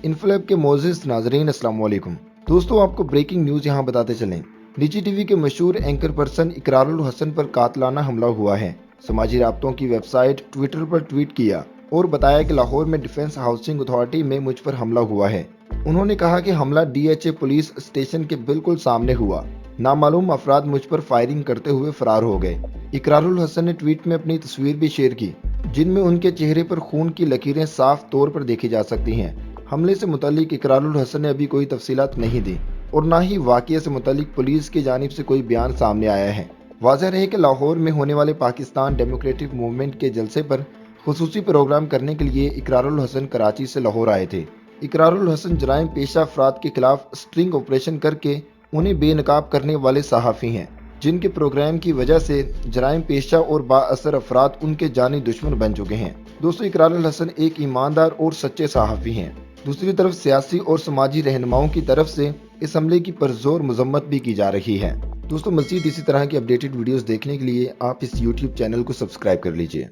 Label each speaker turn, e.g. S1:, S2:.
S1: इनफलैब के मोअज़्ज़िज़ नाज़रीन अस्सलाम वालेकुम। दोस्तों, आपको ब्रेकिंग न्यूज़ यहां बताते चलें। निजी टीवी के मशहूर एंकर पर्सन इकरारुल हसन पर कातलाना हमला हुआ है। समाजी राब्तों की वेबसाइट ट्विटर पर ट्वीट किया और बताया कि लाहौर में डिफेंस हाउसिंग अथॉरिटी में मुझ पर हमला हुआ है। उन्होंने कहा कि हमला डीएचए पुलिस स्टेशन के बिल्कुल सामने हुआ। नामालूम अफराद मुझ पर फायरिंग करते हुए फरार हो गए। इकरारुल हसन ने ट्वीट में अपनी तस्वीर भी शेयर की, जिनमें उनके चेहरे पर खून की लकीरें साफ तौर पर देखी जा सकती हैं। हमले से मुतालिक इकरारुल हसन ने अभी कोई तफसीलात नहीं दी और न ही वाक़ये से मुतालिक पुलिस की जानिब से कोई बयान सामने आया है। वाज़ेह रहे कि लाहौर में होने वाले पाकिस्तान डेमोक्रेटिक मूवमेंट के जलसे पर खुसूसी प्रोग्राम करने के लिए इकरारुल हसन कराची से लाहौर आए थे। इकरारुल हसन जराइम पेशा अफराद के खिलाफ स्ट्रिंग ऑपरेशन करके उन्हें बेनकाब करने वाले सहाफ़ी हैं, जिनके प्रोग्राम की वजह से जराइम पेशा और बाअसर अफराद उनके जानी दुश्मन बन चुके हैं। दोस्तों, इकरारुल हसन एक ईमानदार और सच्चे सहाफ़ी हैं। दूसरी तरफ सियासी और समाजी रहनुमाओं की तरफ से इस हमले की पुरजोर मजम्मत भी की जा रही है। दोस्तों, मज़ीद इसी तरह की अपडेटेड वीडियोस देखने के लिए आप इस यूट्यूब चैनल को सब्सक्राइब कर लीजिए।